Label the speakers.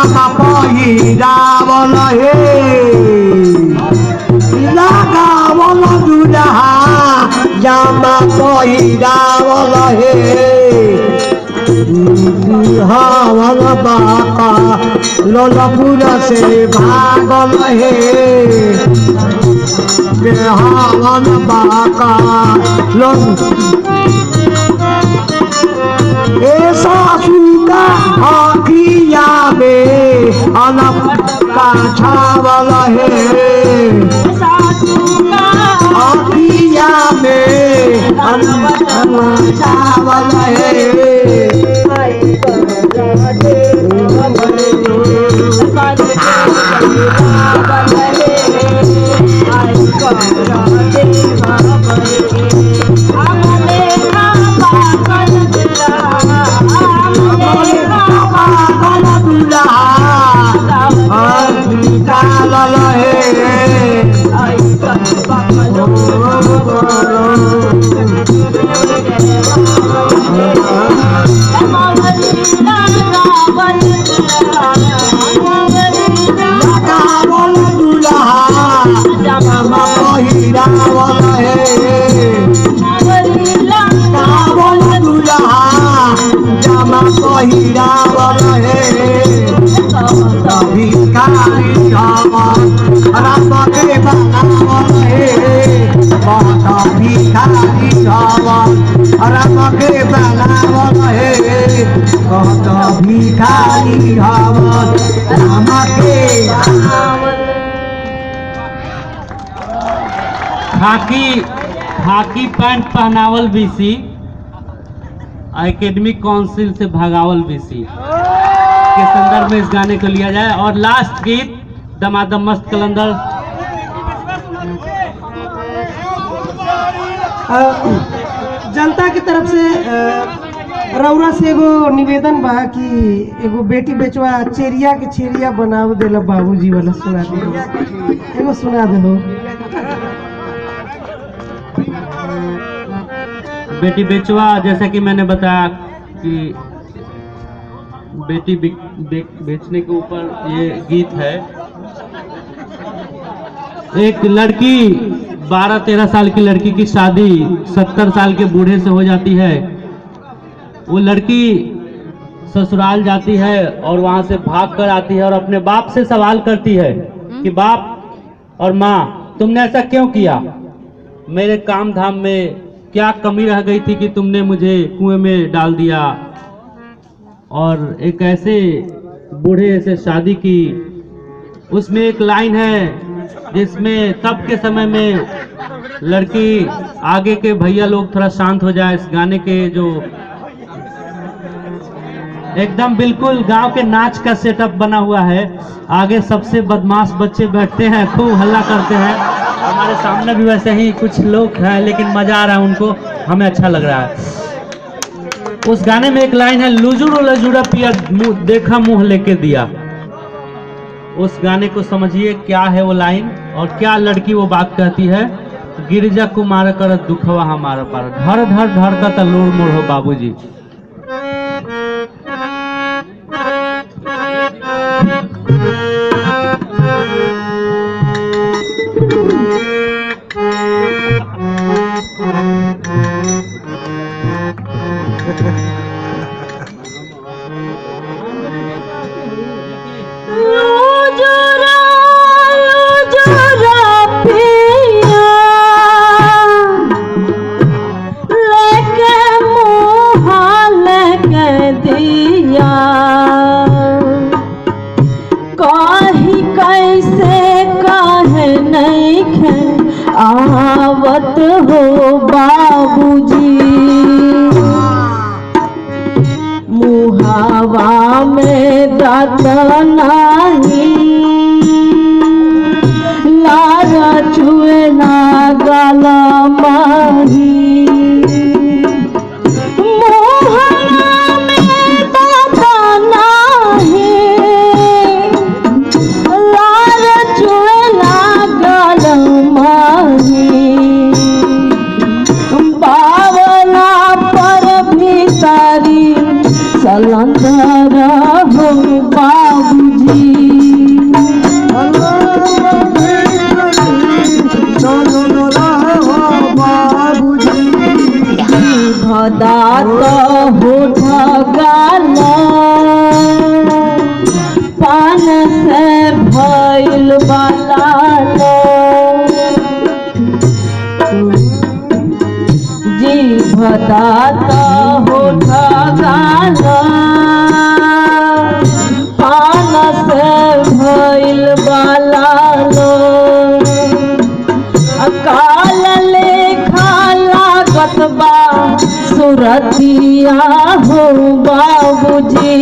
Speaker 1: জামা পহিরাবল হে লাগাবল দুলাহা জামা পহিরাবল হে হাওয়াল বাকা ললপুর সে ভাগল হে হাওয়াল বাকা লল ऐसा सूखा आखिया में अनप का छावला है आखिया में अनप का छावला है भिखारी हवन
Speaker 2: खाकी पैंट पहनावल बीसी एकेडमिक काउंसिल से भगावल बीसी के संदर्भ में इस गाने को लिया जाए। और लास्ट गीत दमादम मस्त कलंदर
Speaker 3: जनता की तरफ से रउरा से एगो निवेदन बा कि एगो बेटी बेचवा चेरिया के छेरिया बनाव देला बाबूजी वाला सुना दे एगो सुना दे हो।
Speaker 2: बेटी बेचवा जैसा कि मैंने बताया कि बेटी बेचने के ऊपर ये गीत है। एक लड़की 12-13 साल की लड़की की शादी 70 साल के बूढ़े से हो जाती है। वो लड़की ससुराल जाती है और वहां से भाग कर आती है और अपने बाप से सवाल करती है कि बाप और माँ तुमने ऐसा क्यों किया, मेरे काम धाम में क्या कमी रह गई थी कि तुमने मुझे कुएं में डाल दिया। और एक ऐसे बूढ़े से शादी की। उसमें एक लाइन है जिसमें तब के समय में लड़की आगे के भैया लोग थोड़ा शांत हो जाए। इस गाने के जो एकदम बिल्कुल गांव के नाच का सेटअप बना हुआ है। आगे सबसे बदमाश बच्चे बैठते हैं, खूब हल्ला करते हैं। हमारे सामने भी वैसे ही कुछ लोग हैं, लेकिन मजा आ रहा है उनको, हमें अच्छा लग रहा है। उस गाने में एक लाइन है, लुजुड़ लजुड़ा पिया देखा मुंह लेके दिया। उस गाने को समझिए क्या है वो लाइन और क्या लड़की वो बात कहती है। गिरिजा कुमार कर दुखवा हमारा पार, धर धर धर का तलोड़ मोड़ हो बाबूजी।
Speaker 4: आवत हो बाबूजी मुहावा में दात नाही, लारा छुए ना गाला माही। सलंदर हो बाबूजी। गाला पान से भइल बालाल जीभ दात होठ गाल पान से भइल बालाल अकाल लेखा लागत बा सुरतिया हो बाबूजी